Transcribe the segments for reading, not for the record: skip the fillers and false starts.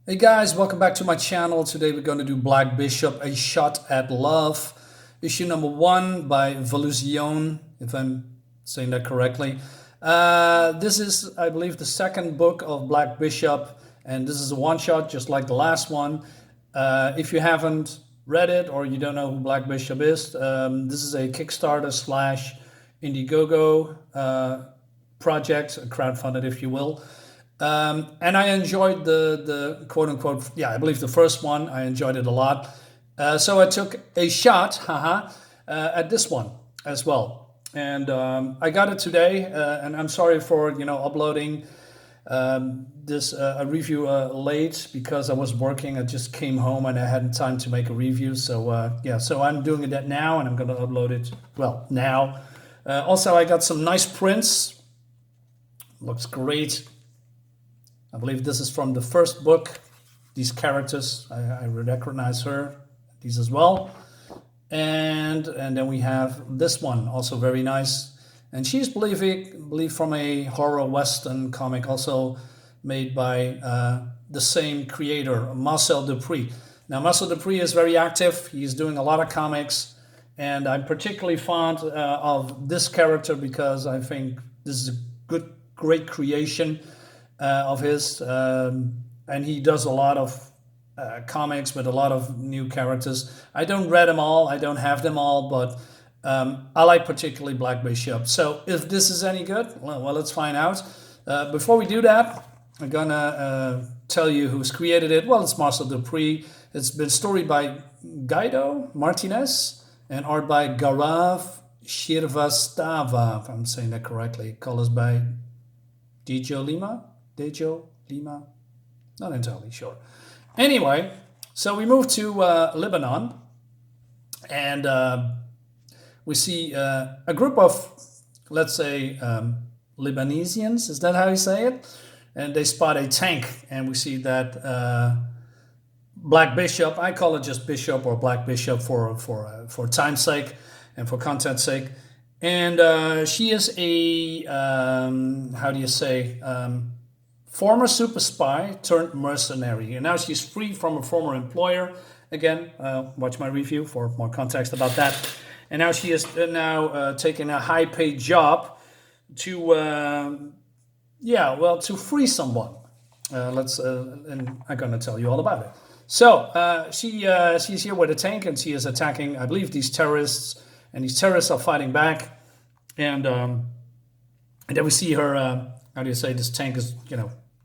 Hey guys, welcome back to my channel. Today we're going to do Black Bishop, A Shot at Love, issue number 1 by Volusion, if I'm saying that correctly. This is, I believe, the second book of Black Bishop, and this is a one-shot just like the last one. If you haven't read it or you don't know who Black Bishop is, this is a Kickstarter slash Indiegogo project, crowdfunded if you will. And I enjoyed the quote unquote, yeah, I believe the first one. I enjoyed it a lot. So I took a shot, at this one as well. And I got it today. And I'm sorry for, uploading this a review late because I was working. I just came home and I hadn't time to make a review. So yeah, so I'm doing that now and I'm going to upload it, well, now. Also, I got some nice prints. Looks great. I believe this is from the first book. These characters, I recognize her, these as well. And then we have this one, also very nice. And she's believe from a horror western comic, also made by the same creator, Marcel Dupree. Now, Marcel Dupree is very active. He's doing a lot of comics. And I'm particularly fond of this character because I think this is a great creation of his, and he does a lot of comics with a lot of new characters. I don't read them all, I don't have them all, but I like particularly Black Bishop. So if this is any good, well, let's find out. Before we do that, I'm gonna tell you who's created it. Well, it's Marcel Dupree. It's been story by Guido Martinez and art by Gaurav Shirvastava, if I'm saying that correctly. Colors by Dejo Lima, not entirely sure. Anyway, so we move to Lebanon, and we see a group of, let's say, Lebanesians. Is that how you say it? And they spot a tank, and we see that Black Bishop. I call it just Bishop or Black Bishop for time's sake and for content's sake. And she is a how do you say? Former super spy turned mercenary. And now she's free from a former employer. Again, watch my review for more context about that. And now she is now taking a high-paid job to, to free someone. And I'm going to tell you all about it. So she's here with a tank, and she is attacking, I believe, these terrorists. And these terrorists are fighting back. And then we see her, how do you say, this tank is,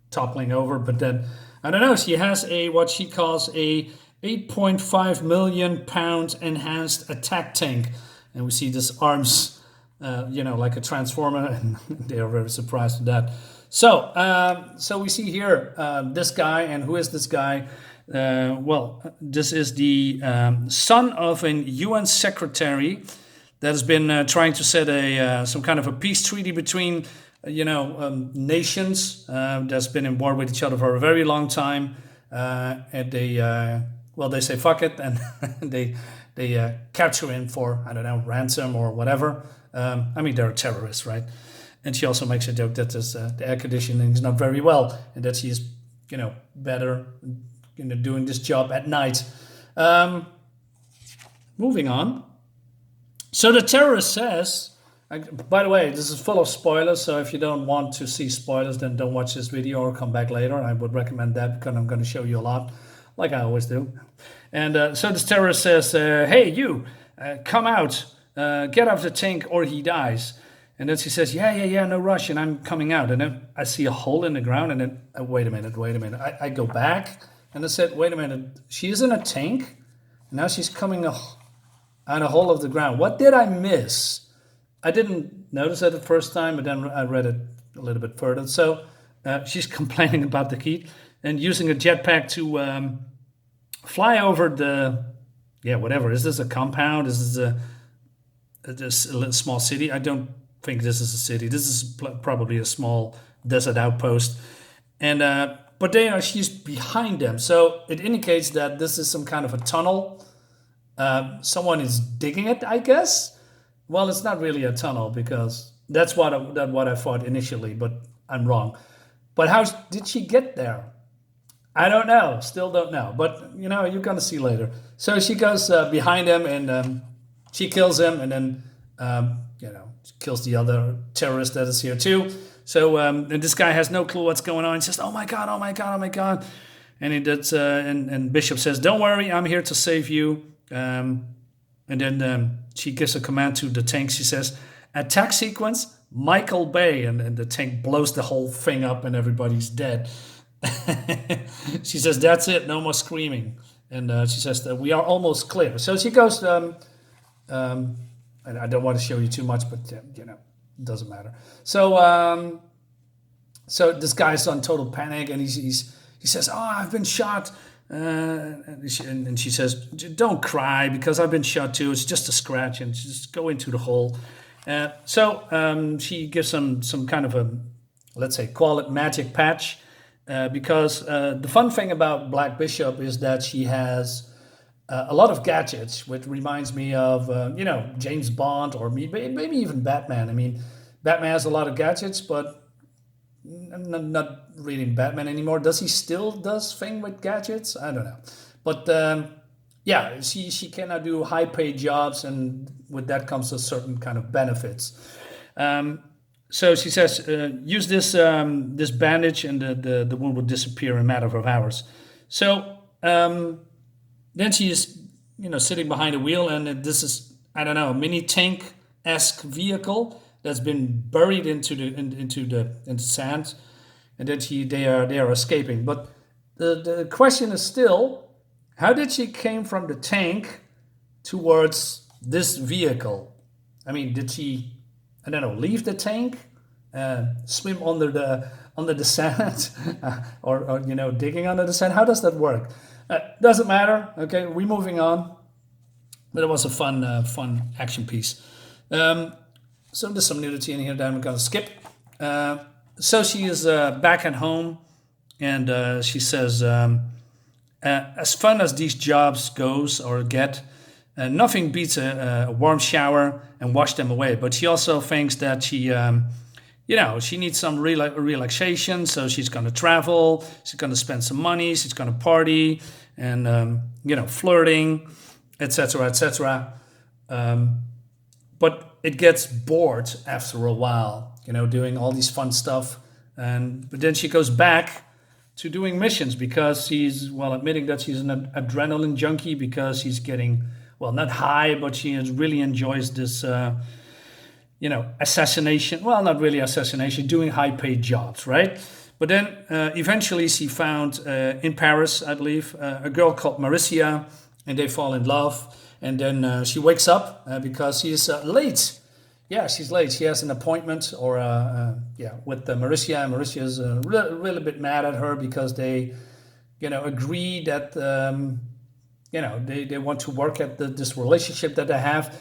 toppling over, but then I don't know, she has a what she calls a 8.5 million pound enhanced attack tank, and we see this arms like a transformer, and they are very surprised at that. So we see here this guy. And who is this guy? This is the son of an UN secretary that has been trying to set some kind of a peace treaty between nations that's been in war with each other for a very long time, and they say fuck it, and they capture him for, I don't know, ransom or whatever. I mean, they're terrorists, right? And she also makes a joke that the air conditioning is not very well, and that she is better doing this job at night. Moving on. So the terrorist says, by the way, this is full of spoilers, so if you don't want to see spoilers, then don't watch this video or come back later. I would recommend that because I'm going to show you a lot, like I always do. And so this terrorist says, hey, you, come out, get out of the tank or he dies. And then she says, yeah, no rush, and I'm coming out. And then I see a hole in the ground, and then, wait a minute. I go back, and I said, wait a minute, she's in a tank, and now she's coming out a hole of the ground. What did I miss? I didn't notice it the first time, but then I read it a little bit further. So she's complaining about the heat and using a jetpack to fly over whatever. Is this a compound? Is this a small city? I don't think this is a city. This is probably a small desert outpost. And but she's behind them. So it indicates that this is some kind of a tunnel. Someone is digging it, I guess. Well, it's not really a tunnel because that's what I thought initially, but I'm wrong. But how did she get there? I don't know. Still don't know. But you're gonna see later. So she goes behind him and she kills him, and then she kills the other terrorist that is here too. So and this guy has no clue what's going on. He says, "Oh my god! Oh my god! Oh my god!" And he did. And Bishop says, "Don't worry, I'm here to save you." And then she gives a command to the tank. She says, "Attack sequence, Michael Bay," and the tank blows the whole thing up, and everybody's dead. She says, "That's it, no more screaming." And she says that we are almost clear. So she goes, and I don't want to show you too much, but it doesn't matter. So so this guy's on total panic, and he says, "Oh, I've been shot." And she says, "Don't cry, because I've been shot too. It's just a scratch, and just go into the hole." So she gives him some kind of a, let's say, call it magic patch. Because the fun thing about Black Bishop is that she has a lot of gadgets, which reminds me of James Bond, or maybe even Batman. I mean, Batman has a lot of gadgets, but I'm not reading Batman anymore. Does he still does thing with gadgets? I don't know, but yeah, she cannot do high paid jobs, and with that comes a certain kind of benefits. So she says, use this bandage, and the wound will disappear in a matter of hours. So then she is, sitting behind a wheel, and this is, I don't know, a mini tank-esque vehicle that's been buried into the sand, and then they are escaping. But the question is still, how did she came from the tank towards this vehicle? I mean, did she, I don't know, leave the tank, swim under the sand, or digging under the sand? How does that work? Doesn't matter. Okay, we're moving on. But it was a fun action piece. So there's some nudity in here that I'm gonna skip. So she is back at home, and she says, as fun as these jobs goes or get, nothing beats a warm shower and wash them away. But she also thinks that she needs some relaxation. So she's going to travel. She's going to spend some money. She's going to party and, flirting, etc., etc. But it gets bored after a while, doing all these fun stuff. But then she goes back to doing missions, because she's, admitting that she's an adrenaline junkie, because she's getting, not high, but she really enjoys this, assassination. Well, not really assassination, doing high-paid jobs, right? But then eventually she found, in Paris, I believe, a girl called Maricia, and they fall in love. And then she wakes up because she is late. Yeah, she's late. She has an appointment, or with Maricia. And Maricia is really a bit mad at her, because they, agree that they want to work at this relationship that they have.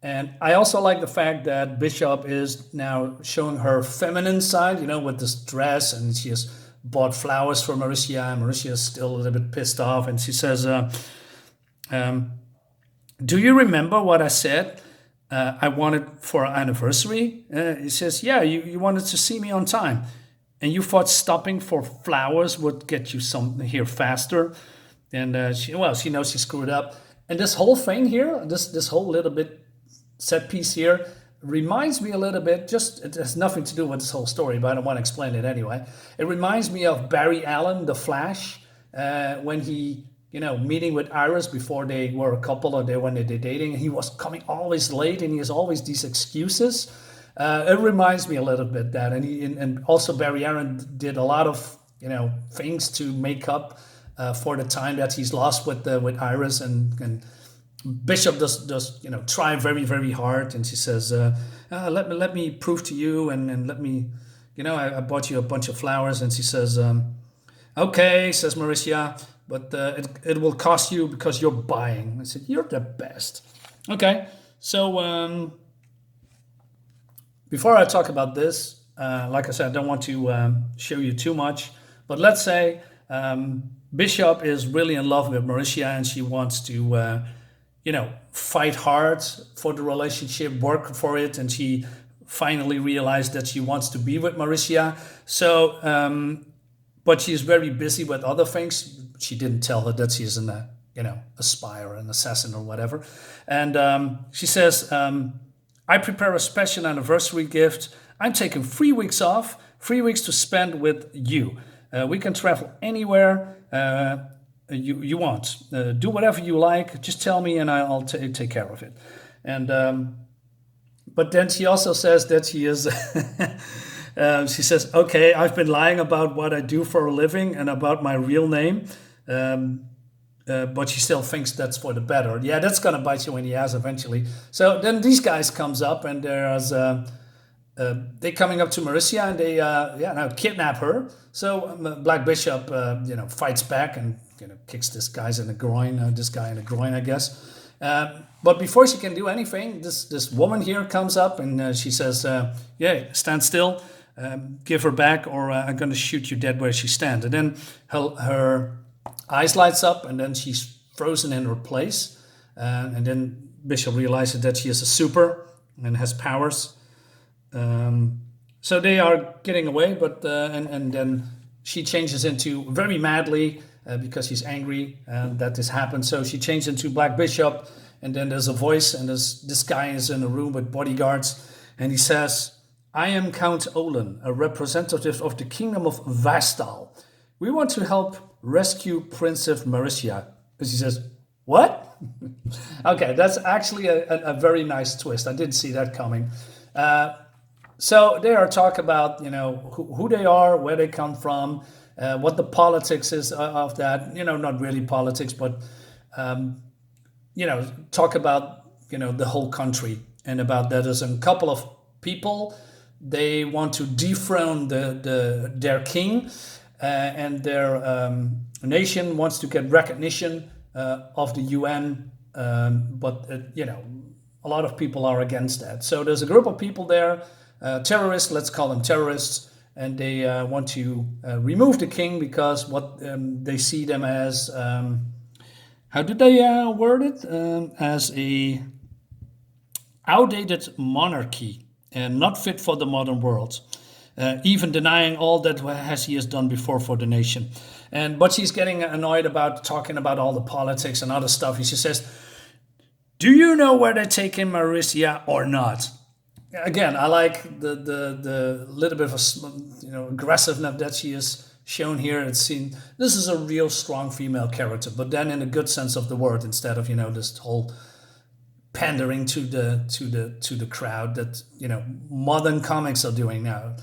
And I also like the fact that Bishop is now showing her feminine side, with this dress, and she has bought flowers for Maricia, and Maricia is still a little bit pissed off, and she says, "Do you remember what I said I wanted for our anniversary?" He says, "Yeah, you wanted to see me on time, and you thought stopping for flowers would get you something here faster." And she knows she screwed up. And this whole thing here, this whole little bit set piece here, reminds me a little bit, it has nothing to do with this whole story, but I don't want to explain it anyway. It reminds me of Barry Allen, The Flash, when he, meeting with Iris before they were a couple, or when they were dating, he was coming always late, and he has always these excuses. It reminds me a little bit that, and also Barry Allen did a lot of, things to make up for the time that he's lost with Iris, and Bishop does try very, very hard, and she says, let me prove to you, and let me, I bought you a bunch of flowers. And she says, "Okay," says Maricia, "but it will cost you, because you're buying." I said, "You're the best." Okay, so before I talk about this, like I said, I don't want to show you too much, but let's say Bishop is really in love with Maricia, and she wants to fight hard for the relationship, work for it, and she finally realized that she wants to be with Maricia. So, but she's very busy with other things. She didn't tell her that she's a spy or an assassin or whatever. And she says, I prepare a special anniversary gift. I'm taking 3 weeks off, 3 weeks to spend with you. We can travel anywhere you want. Do whatever you like. Just tell me and I'll take care of it. And but then she also says that she is... she says, okay, I've been lying about what I do for a living and about my real name. But she still thinks that's for the better. Yeah, that's going to bite you in the ass eventually. So then these guys comes up and they coming up to Marissa and they now kidnap her. So Black Bishop fights back and kicks this guy in the groin, I guess. But before she can do anything, this woman here comes up and she says, stand still, give her back or I'm going to shoot you dead where she stands. And then her eyes lights up and then she's frozen in her place. And then Bishop realizes that she is a super and has powers. So they are getting away, but and then she changes into very madly because she's angry that this happened. So she changed into Black Bishop, and then there's a voice, and this guy is in a room with bodyguards, and he says, I am Count Olin, a representative of the Kingdom of Vastal. We want to help rescue Princess Marissa. And she says, what? Okay, that's actually a very nice twist. I didn't see that coming. So they are talking about, who they are, where they come from, what the politics is of that. Not really politics, but, talk about, the whole country and about that. There's a couple of people, they want to dethrone their king and their nation wants to get recognition of the UN, but, a lot of people are against that. So there's a group of people there, terrorists, let's call them terrorists, and they want to remove the king because what they see them as, how did they word it? As a outdated monarchy and not fit for the modern world, even denying all that he has done before for the nation. But she's getting annoyed about talking about all the politics and other stuff. She says, do you know where they're taking Marissa or not? Again, I like the little bit of aggressiveness that she is shown here. It's seen. This is a real strong female character, but then in a good sense of the word, instead of this whole pandering to the crowd that modern comics are doing now.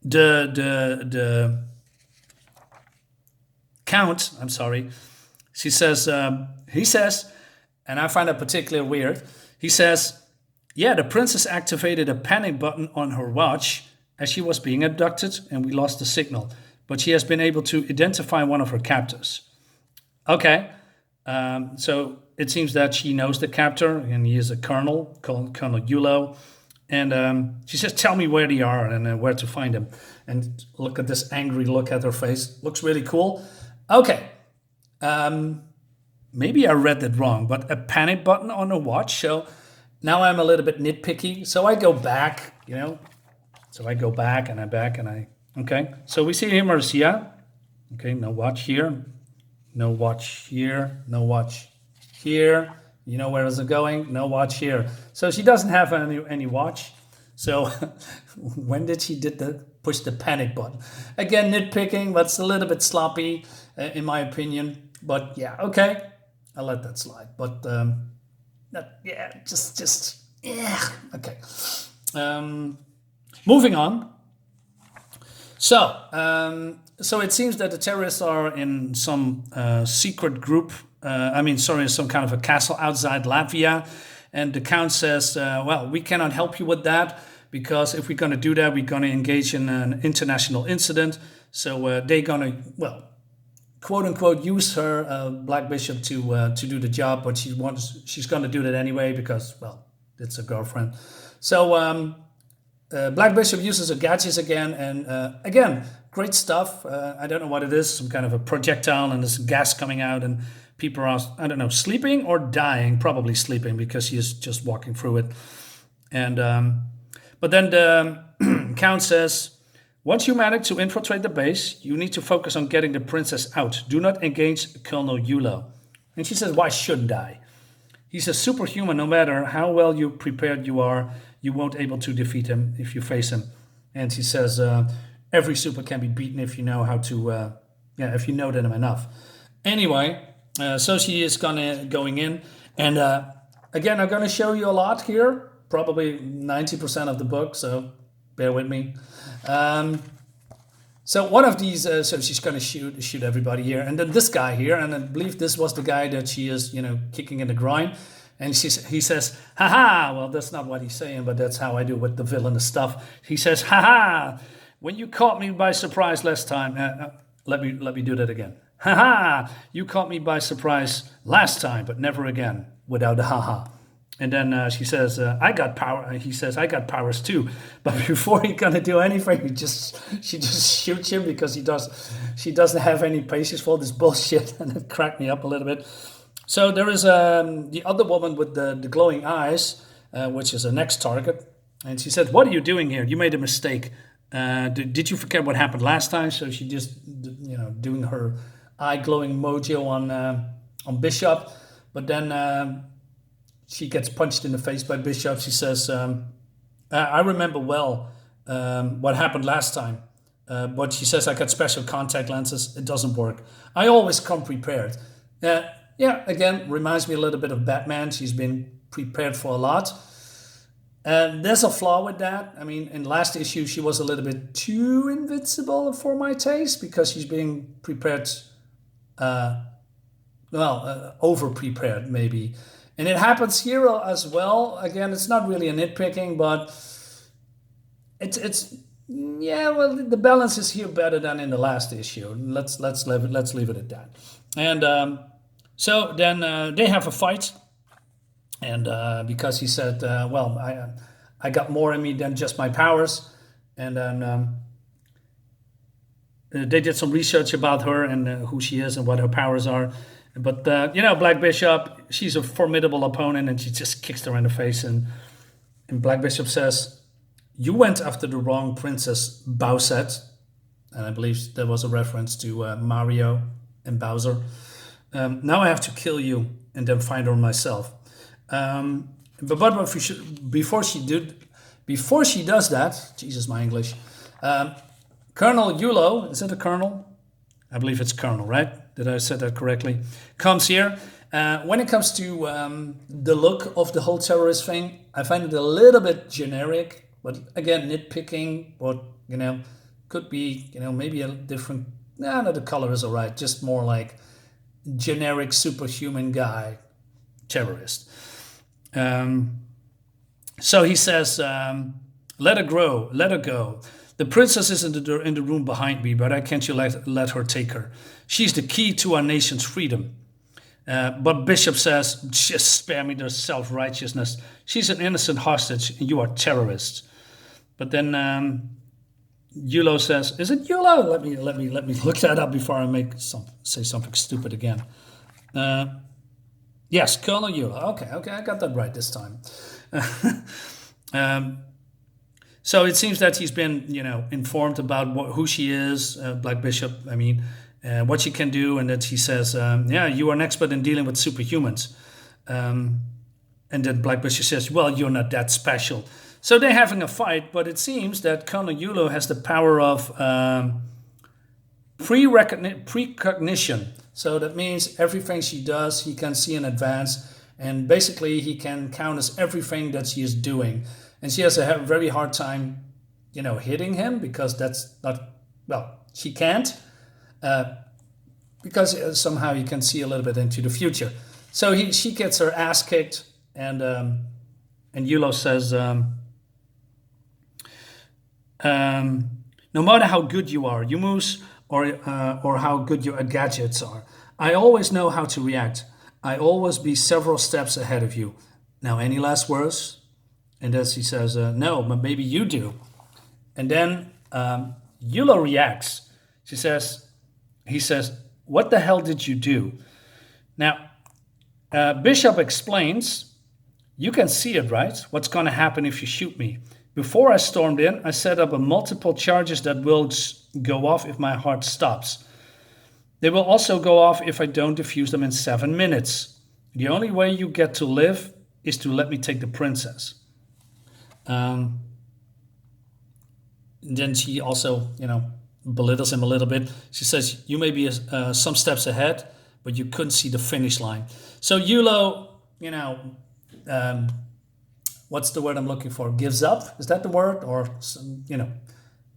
The count. I'm sorry. He says, and I find that particularly weird. He says, yeah, the princess activated a panic button on her watch as she was being abducted and we lost the signal. But she has been able to identify one of her captors. Okay, so it seems that she knows the captor and he is a colonel, Colonel Yulo. And she says, tell me where they are and where to find them. And look at this angry look at her face. Looks really cool. Okay. Maybe I read that wrong, but a panic button on a watch. So now I'm a little bit nitpicky. So I go back, So I go back and okay. So we see here Marissa. Okay, no watch here. No watch here. No watch here. Where is it going? No watch here. So she doesn't have any watch. So when did she push the panic button? Again, nitpicking, but it's a little bit sloppy in my opinion. But yeah, okay. I'll let that slide. But okay. Moving on. So it seems that the terrorists are in some secret group. Some kind of a castle outside Latvia. And the count says, we cannot help you with that because if we're going to do that, we're going to engage in an international incident. So they're going to, quote unquote, use her Black Bishop to do the job, but she's going to do that anyway because, it's a girlfriend. So Black Bishop uses her gadgets again, and again, great stuff. I don't know what it is, some kind of a projectile, and there's gas coming out, and people are, I don't know, sleeping or dying, probably sleeping because he is just walking through it. And but then Count says, once you manage to infiltrate the base, you need to focus on getting the princess out. Do not engage Colonel Yulo. And she says, why shouldn't I? He's a superhuman. No matter how well you prepared you are, you won't able to defeat him if you face him. And she says, every super can be beaten if you know how to, if you know them enough. Anyway, so she is going in. And again, I'm going to show you a lot here, probably 90% of the book, so bear with me. So one of these, so she's going to shoot everybody here. And then this guy here, and I believe this was the guy that she is, kicking in the groin. And he says, haha, well, that's not what he's saying, but that's how I do with the villainous stuff. He says, haha, when you caught me by surprise last time, let me do that again. Haha, you caught me by surprise last time, but never again without a haha. And then she says, I got power. He says, I got powers too. But before he gonna do anything, she just shoots him because she doesn't have any patience for this bullshit. And it cracked me up a little bit. So there is the other woman with the glowing eyes, which is a next target. And she said, what are you doing here? You made a mistake. Did you forget what happened last time? So she just, doing her eye glowing mojo on Bishop. But then she gets punched in the face by Bishop. She says, I remember well what happened last time. But she says, I got special contact lenses. It doesn't work. I always come prepared. Again, reminds me a little bit of Batman. She's been prepared for a lot. There's a flaw with that. I mean, in last issue, she was a little bit too invincible for my taste because she's being prepared, over-prepared maybe. And it happens here as well. Again, it's not really a nitpicking, but the balance is here better than in the last issue. Let's leave it at that. And so then they have a fight, and because he said, I got more in me than just my powers, and then they did some research about her and who she is and what her powers are. But, Black Bishop, she's a formidable opponent, and she just kicks her in the face. And Black Bishop says, you went after the wrong princess, Bowsette. And I believe there was a reference to Mario and Bowser. Now I have to kill you and then find her myself. But before she does that, Jesus, my English, Colonel Yulo, is it a colonel? I believe it's colonel, right? Did I say that correctly? Comes here. When it comes to the look of the whole terrorist thing, I find it a little bit generic, but again, nitpicking, but, could be, maybe a different, no, the color is all right, just more like generic superhuman guy, terrorist. So he says, let her go. The princess is in the room behind me, but I can't let her take her. She's the key to our nation's freedom. But Bishop says, just spare me their self-righteousness. She's an innocent hostage, and you are terrorists. But then Yulo says, is it Yulo? Let me look that up before I say something stupid again. Yes, Colonel Yulo. Okay, I got that right this time. So it seems that he's been, informed about who she is, Black Bishop, what she can do, and that he says, you are an expert in dealing with superhumans. And then Black Bishop says, well, you're not that special. So they're having a fight, but it seems that Colonel Yulo has the power of precognition. So that means everything she does, he can see in advance, and basically he can count everything that she is doing. And she has a very hard time, hitting him because that's not, she can't, because somehow he can see a little bit into the future. So she gets her ass kicked, and Yulo says, no matter how good you are, you moves, or how good your gadgets are, I always know how to react. I always be several steps ahead of you. Now, any last words? And as he says, no, but maybe you do. And then Yulo reacts. He says, what the hell did you do? Now, Bishop explains, you can see it, right? What's going to happen if you shoot me. Before I stormed in, I set up a multiple charges that will go off if my heart stops. They will also go off if I don't defuse them in 7 minutes. The only way you get to live is to let me take the princess. Um, then she also, belittles him a little bit. She says, you may be some steps ahead, but you couldn't see the finish line. So Yulo, what's the word I'm looking for? Gives up? Is that the word? Or,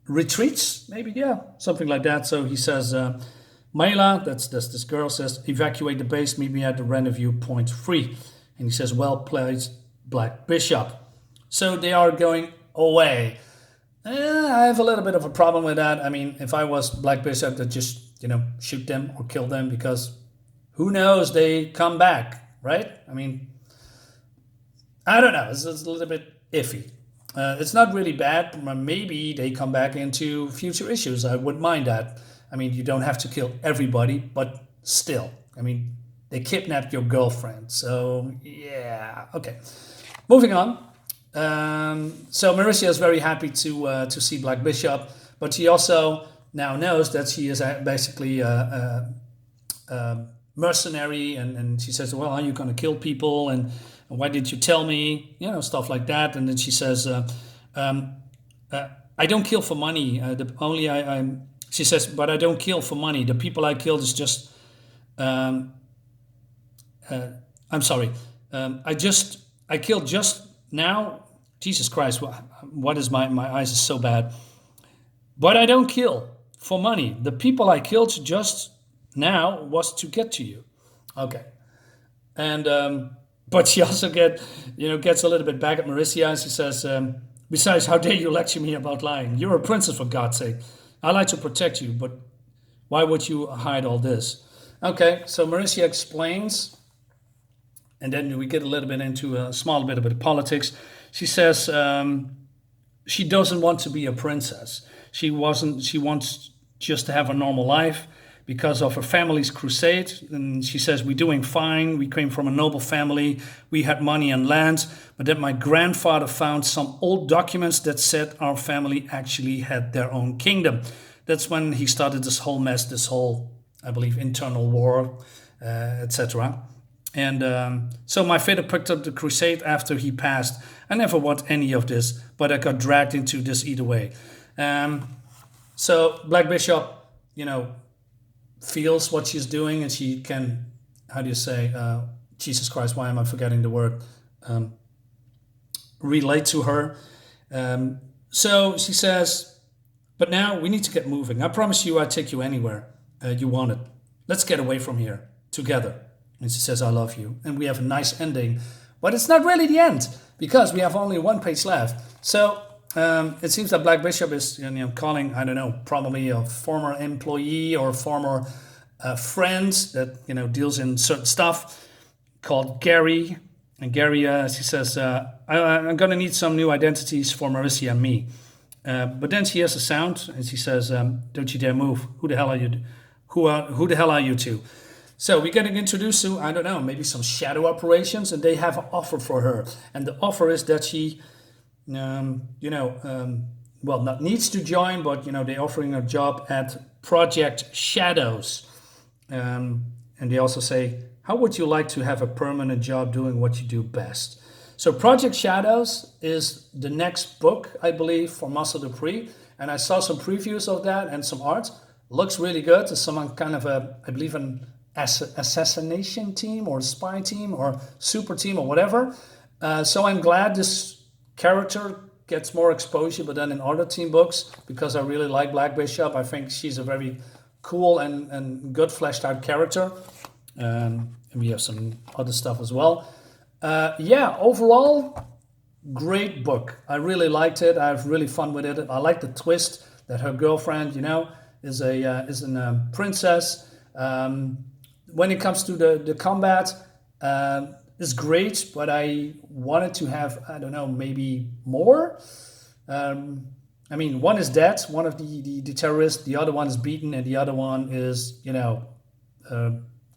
retreats? Maybe, yeah, something like that. So he says, Mayla, that's this girl, says, evacuate the base, meet me at the rendezvous point 3. And he says, well played, Black Bishop. So they are going away. I have a little bit of a problem with that. I mean, if I was Black Bishop, I'd just, shoot them or kill them, because who knows, they come back, right? I mean, I don't know. It's a little bit iffy. It's not really bad. Maybe they come back into future issues. I wouldn't mind that. I mean, you don't have to kill everybody, but still. I mean, they kidnapped your girlfriend. So, yeah. Okay. Moving on. So Maurizia is very happy to see Black Bishop, but she also now knows that she is basically a mercenary, and she says, well, are you going to kill people, and why did you tell me, stuff like that. And then she says, I don't kill for money. She says, but I don't kill for money. The people I killed is just, I'm sorry. I killed just now. Jesus Christ, what is my eyes is so bad. But I don't kill for money. The people I killed just now was to get to you. Okay. And, but she also gets a little bit back at Maurizia, and she says, besides, how dare you lecture me about lying? You're a princess, for God's sake. I like to protect you, but why would you hide all this? Okay, so Maurizia explains, and then we get a little bit into a small bit of politics. She says she doesn't want to be a princess. She wants just to have a normal life because of her family's crusade. And she says, we're doing fine. We came from a noble family. We had money and land. But then my grandfather found some old documents that said our family actually had their own kingdom. That's when he started this whole mess, this whole, I believe, internal war, etc. And so my father picked up the crusade after he passed. I never want any of this, but I got dragged into this either way. So Black Bishop, feels what she's doing, and she can, how do you say, Jesus Christ, why am I forgetting the word? Relate to her. So she says, but now we need to get moving. I promise you I'd take you anywhere you want it. Let's get away from here together. And she says, I love you. And we have a nice ending. But it's not really the end, because we have only one page left. So it seems that Black Bishop is calling, I don't know, probably a former employee or former friend that deals in certain stuff, called Gary. And Gary, she says, I'm going to need some new identities for Maurizia and me. But then she hears a sound, and she says, don't you dare move. Who the hell are you? Who the hell are you two? So we're getting introduced to, I don't know, maybe some shadow operations, and they have an offer for her. And the offer is that she, not needs to join, but, they're offering a job at Project Shadows. And they also say, how would you like to have a permanent job doing what you do best? So Project Shadows is the next book, I believe, for Marcel Dupree. And I saw some previews of that and some art. Looks really good. It's some kind of I believe an assassination team or spy team or super team or whatever. So I'm glad this character gets more exposure, but then in other team books, because I really like Black Bishop. I think she's a very cool and good fleshed out character. And we have some other stuff as well. Overall, great book. I really liked it. I have really fun with it. I like the twist that her girlfriend, is a princess. When it comes to the combat, it's great, but I wanted to have, I don't know, maybe more. One is dead, one of the terrorists, the other one is beaten, and the other one is,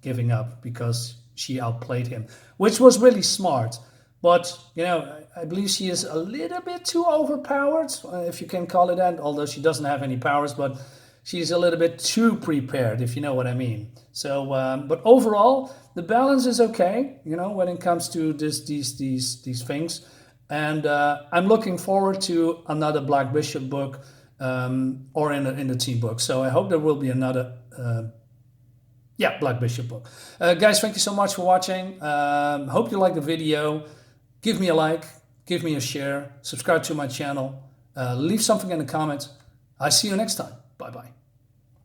giving up because she outplayed him, which was really smart. But, I believe she is a little bit too overpowered, if you can call it that, although she doesn't have any powers, but she's a little bit too prepared, if you know what I mean. So, but overall, the balance is okay, when it comes to these things. And I'm looking forward to another Black Bishop book, or in the team book. So I hope there will be another Black Bishop book. Guys, thank you so much for watching. Hope you like the video. Give me a like, give me a share, subscribe to my channel, leave something in the comments. I see you next time. Bye-bye.